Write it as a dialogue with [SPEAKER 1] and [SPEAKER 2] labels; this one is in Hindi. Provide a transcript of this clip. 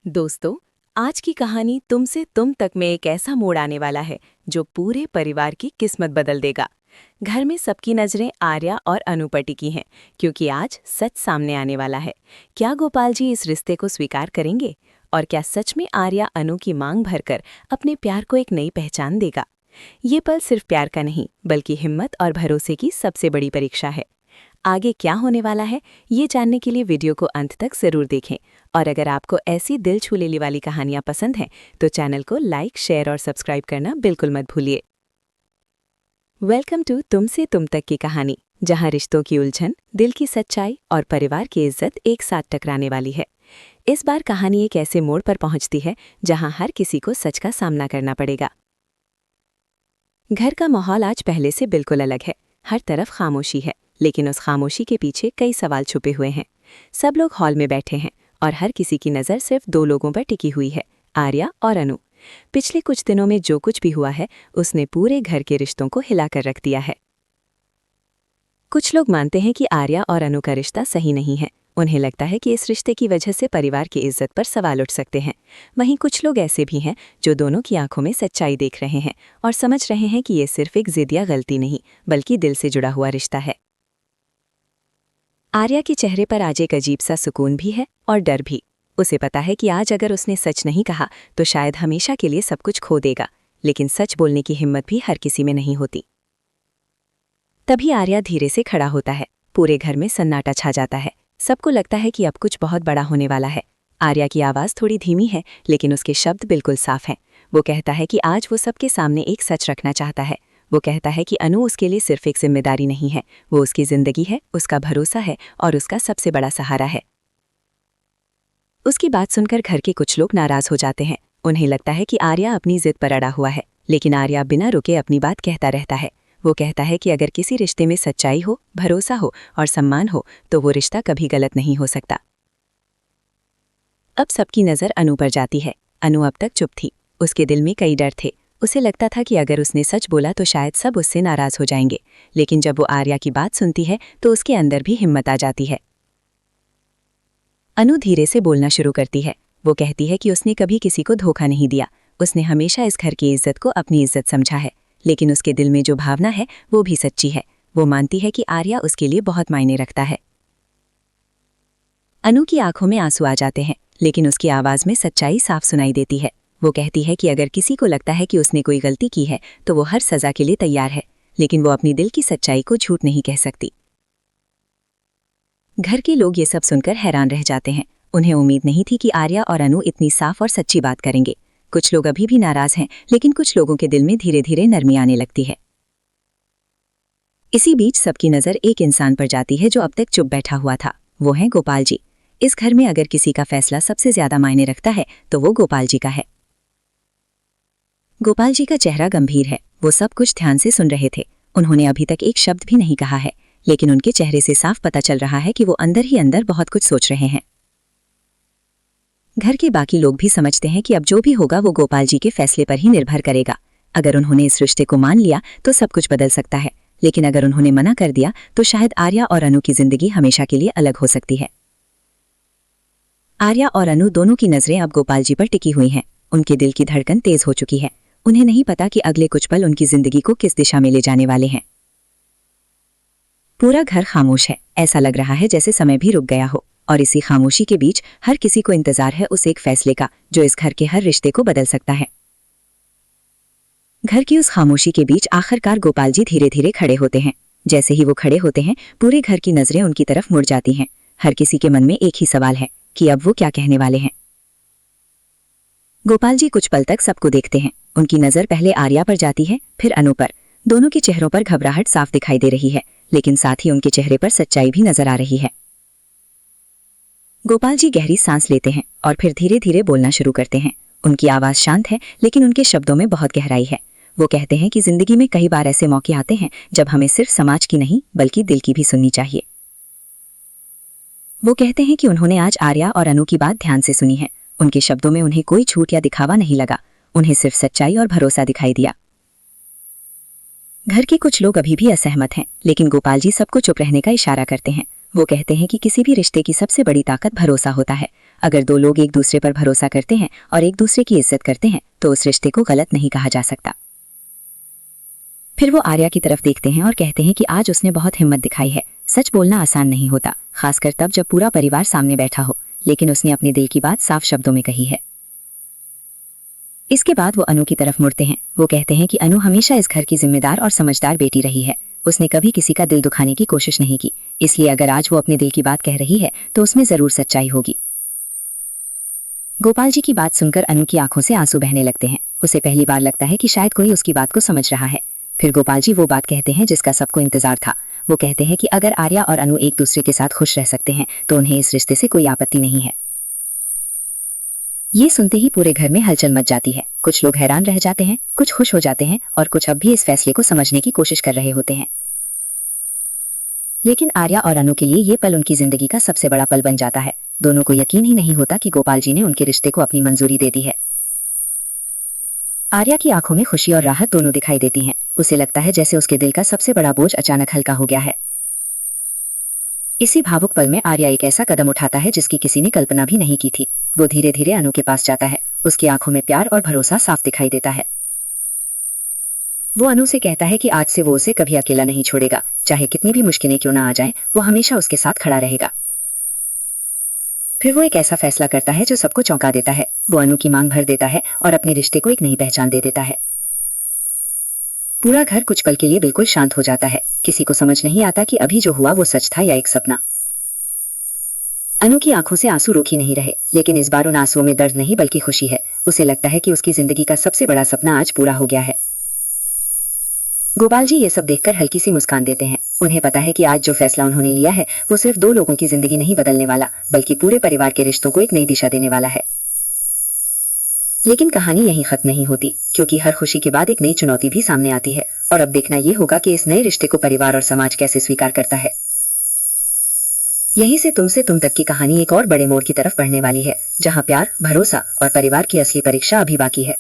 [SPEAKER 1] दोस्तों, आज की कहानी तुमसे तुम तक में एक ऐसा मोड़ आने वाला है जो पूरे परिवार की किस्मत बदल देगा। घर में सबकी नजरें आर्या और अनु पर टिकी हैं, क्योंकि आज सच सामने आने वाला है। क्या गोपाल जी इस रिश्ते को स्वीकार करेंगे? और क्या सच में आर्या अनु की मांग भरकर अपने प्यार को एक नई पहचान देगा? ये पल सिर्फ प्यार का नहीं, बल्कि हिम्मत और भरोसे की सबसे बड़ी परीक्षा है। आगे क्या होने वाला है, ये जानने के लिए वीडियो को अंत तक जरूर देखें। और अगर आपको ऐसी दिल छू लेने वाली कहानियां पसंद हैं, तो चैनल को लाइक, शेयर और सब्सक्राइब करना बिल्कुल मत भूलिए। वेलकम टू तुमसे तुम तक की कहानी, जहां रिश्तों की उलझन, दिल की सच्चाई और परिवार की इज्जत एक साथ टकराने वाली है। इस बार कहानी एक ऐसे मोड़ पर पहुंचती है जहां हर किसी को सच का सामना करना पड़ेगा। घर का माहौल आज पहले से बिल्कुल अलग है। हर तरफ खामोशी है, लेकिन उस खामोशी के पीछे कई सवाल छुपे हुए हैं। सब लोग हॉल में बैठे हैं और हर किसी की नज़र सिर्फ दो लोगों पर टिकी हुई है, आर्या और अनु। पिछले कुछ दिनों में जो कुछ भी हुआ है, उसने पूरे घर के रिश्तों को हिलाकर रख दिया है। कुछ लोग मानते हैं कि आर्या और अनु का रिश्ता सही नहीं है। उन्हें लगता है कि इस रिश्ते की वजह से परिवार की इज्जत पर सवाल उठ सकते हैं। वहीं कुछ लोग ऐसे भी हैं जो दोनों की आंखों में सच्चाई देख रहे हैं और समझ रहे हैं कि ये सिर्फ एक जिद या गलती नहीं, बल्कि दिल से जुड़ा हुआ रिश्ता है। आर्या के चेहरे पर आज एक अजीब सा सुकून भी है और डर भी। उसे पता है कि आज अगर उसने सच नहीं कहा तो शायद हमेशा के लिए सब कुछ खो देगा, लेकिन सच बोलने की हिम्मत भी हर किसी में नहीं होती। तभी आर्या धीरे से खड़ा होता है। पूरे घर में सन्नाटा छा जाता है। सबको लगता है कि अब कुछ बहुत बड़ा होने वाला है। आर्या की आवाज़ थोड़ी धीमी है, लेकिन उसके शब्द बिल्कुल साफ हैं। वो कहता है कि आज वो सबके सामने एक सच रखना चाहता है। वो कहता है कि अनु उसके लिए सिर्फ एक जिम्मेदारी नहीं है, वो उसकी जिंदगी है, उसका भरोसा है और उसका सबसे बड़ा सहारा है। उसकी बात सुनकर घर के कुछ लोग नाराज हो जाते हैं। उन्हें लगता है कि आर्या अपनी जिद पर अड़ा हुआ है, लेकिन आर्या बिना रुके अपनी बात कहता रहता है। वो कहता है कि अगर किसी रिश्ते में सच्चाई हो, भरोसा हो और सम्मान हो, तो वो रिश्ता कभी गलत नहीं हो सकता। अब सबकी नज़र अनु पर जाती है। अनु अब तक चुप थी। उसके दिल में कई डर थे। उसे लगता था कि अगर उसने सच बोला तो शायद सब उससे नाराज हो जाएंगे, लेकिन जब वो आर्या की बात सुनती है तो उसके अंदर भी हिम्मत आ जाती है। अनु धीरे से बोलना शुरू करती है। वो कहती है कि उसने कभी किसी को धोखा नहीं दिया। उसने हमेशा इस घर की इज्जत को अपनी इज्जत समझा है, लेकिन उसके दिल में जो भावना है वो भी सच्ची है। वो मानती है कि आर्या उसके लिए बहुत मायने रखता है। अनु की आंखों में आंसू आ जाते हैं, लेकिन उसकी आवाज़ में सच्चाई साफ सुनाई देती है। वो कहती है कि अगर किसी को लगता है कि उसने कोई गलती की है तो वो हर सज़ा के लिए तैयार है, लेकिन वो अपनी दिल की सच्चाई को झूठ नहीं कह सकती। घर के लोग ये सब सुनकर हैरान रह जाते हैं। उन्हें उम्मीद नहीं थी कि आर्या और अनु इतनी साफ और सच्ची बात करेंगे। कुछ लोग अभी भी नाराज हैं, लेकिन कुछ लोगों के दिल में धीरे धीरे नरमी आने लगती है। इसी बीच सबकी नज़र एक इंसान पर जाती है जो अब तक चुप बैठा हुआ था। वो है गोपाल जी। इस घर में अगर किसी का फैसला सबसे ज्यादा मायने रखता है तो वो गोपाल जी का है। गोपाल जी का चेहरा गंभीर है। वो सब कुछ ध्यान से सुन रहे थे। उन्होंने अभी तक एक शब्द भी नहीं कहा है, लेकिन उनके चेहरे से साफ पता चल रहा है कि वो अंदर ही अंदर बहुत कुछ सोच रहे हैं। घर के बाकी लोग भी समझते हैं कि अब जो भी होगा वो गोपाल जी के फैसले पर ही निर्भर करेगा। अगर उन्होंने इस रिश्ते को मान लिया तो सब कुछ बदल सकता है, लेकिन अगर उन्होंने मना कर दिया तो शायद आर्या और अनु की जिंदगी हमेशा के लिए अलग हो सकती है। आर्या और अनु दोनों की नजरें अब गोपाल जी पर टिकी हुई हैं। उनके दिल की धड़कन तेज हो चुकी है। उन्हें नहीं पता कि अगले कुछ पल उनकी जिंदगी को किस दिशा में ले जाने वाले हैं। पूरा घर खामोश है। ऐसा लग रहा है जैसे समय भी रुक गया हो, और इसी खामोशी के बीच हर किसी को इंतजार है उस एक फैसले का जो इस घर के हर रिश्ते को बदल सकता है। घर की उस खामोशी के बीच आखिरकार गोपाल जी धीरे धीरे खड़े होते हैं। जैसे ही वो खड़े होते हैं, पूरे घर की नजरें उनकी तरफ मुड़ जाती हैं। हर किसी के मन में एक ही सवाल है कि अब वो क्या कहने वाले हैं। गोपाल जी कुछ पल तक सबको देखते हैं। उनकी नजर पहले आर्या पर जाती है, फिर अनु पर। दोनों के चेहरों पर घबराहट साफ दिखाई दे रही है, लेकिन साथ ही उनके चेहरे पर सच्चाई भी नजर आ रही है। गोपाल जी गहरी सांस लेते हैं और फिर धीरे धीरे बोलना शुरू करते हैं। उनकी आवाज शांत है, लेकिन उनके शब्दों में बहुत गहराई है। वो कहते हैं कि जिंदगी में कई बार ऐसे मौके आते हैं जब हमें सिर्फ समाज की नहीं बल्कि दिल की भी सुननी चाहिए। वो कहते हैं कि उन्होंने आज आर्या और अनु की बात ध्यान से सुनी है। उनके शब्दों में उन्हें कोई झूठ या दिखावा नहीं लगा। उन्हें सिर्फ सच्चाई और भरोसा दिखाई दिया। घर के कुछ लोग अभी भी असहमत हैं, लेकिन गोपाल जी सबको चुप रहने का इशारा करते हैं। वो कहते हैं कि किसी भी रिश्ते की सबसे बड़ी ताकत भरोसा होता है। अगर दो लोग एक दूसरे पर भरोसा करते हैं और एक दूसरे की इज्जत करते हैं तो उस रिश्ते को गलत नहीं कहा जा सकता। फिर वो आर्या की तरफ देखते हैं और कहते हैं कि आज उसने बहुत हिम्मत दिखाई है। सच बोलना आसान नहीं होता, खासकर तब जब पूरा परिवार सामने बैठा हो, लेकिन उसने अपने दिल की बात साफ शब्दों में कही है। इसके बाद वो अनु की तरफ मुड़ते हैं। वो कहते हैं कि अनु हमेशा इस घर की जिम्मेदार और समझदार बेटी रही है। उसने कभी किसी का दिल दुखाने की कोशिश नहीं की, इसलिए अगर आज वो अपने दिल की बात कह रही है तो उसमें जरूर सच्चाई होगी। गोपाल जी की बात सुनकर अनु की आंखों से आंसू बहने लगते हैं। उसे पहली बार लगता है कि शायद कोई उसकी बात को समझ रहा है। फिर गोपाल जी वो बात कहते हैं जिसका सबको इंतजार था। वो कहते हैं कि अगर आर्या और अनु एक दूसरे के साथ खुश रह सकते हैं तो उन्हें इस रिश्ते से कोई आपत्ति नहीं है। ये सुनते ही पूरे घर में हलचल मच जाती है। कुछ लोग हैरान रह जाते हैं, कुछ खुश हो जाते हैं और कुछ अब भी इस फैसले को समझने की कोशिश कर रहे होते हैं। लेकिन आर्या और अनु के लिए ये पल उनकी जिंदगी का सबसे बड़ा पल बन जाता है। दोनों को यकीन ही नहीं होता कि गोपाल जी ने उनके रिश्ते को अपनी मंजूरी दे दी है। आर्या की आंखों में खुशी और राहत दोनों दिखाई देती हैं। उसे लगता है जैसे उसके दिल का सबसे बड़ा बोझ अचानक हल्का हो गया है। इसी भावुक पल में आर्या एक ऐसा कदम उठाता है जिसकी किसी ने कल्पना भी नहीं की थी। वो धीरे धीरे अनु के पास जाता है। उसकी आंखों में प्यार और भरोसा साफ दिखाई देता है। वो अनु से कहता है कि आज से वो उसे कभी अकेला नहीं छोड़ेगा, चाहे कितनी भी मुश्किलें क्यों ना आ जाएं, वो हमेशा उसके साथ खड़ा रहेगा। फिर वो एक ऐसा फैसला करता है जो सबको चौंका देता है। वो अनु की मांग भर देता है और अपने रिश्ते को एक नई पहचान दे देता है। पूरा घर कुछ पल के लिए बिल्कुल शांत हो जाता है। किसी को समझ नहीं आता कि अभी जो हुआ वो सच था या एक सपना। अनु की आंखों से आंसू रुक ही नहीं रहे, लेकिन इस बार उन आंसुओं में दर्द नहीं बल्कि खुशी है। उसे लगता है कि उसकी जिंदगी का सबसे बड़ा सपना आज पूरा हो गया है। गोपाल जी ये सब देखकर हल्की सी मुस्कान देते हैं। उन्हें पता है कि आज जो फैसला उन्होंने लिया है वो सिर्फ दो लोगों की जिंदगी नहीं बदलने वाला, बल्कि पूरे परिवार के रिश्तों को एक नई दिशा देने वाला है। लेकिन कहानी यहीं खत्म नहीं होती, क्योंकि हर खुशी के बाद एक नई चुनौती भी सामने आती है। और अब देखना ये होगा कि इस नए रिश्ते को परिवार और समाज कैसे स्वीकार करता है। यहीं से तुम तक की कहानी एक और बड़े मोड़ की तरफ बढ़ने वाली है, जहां प्यार, भरोसा और परिवार की असली परीक्षा अभी बाकी है।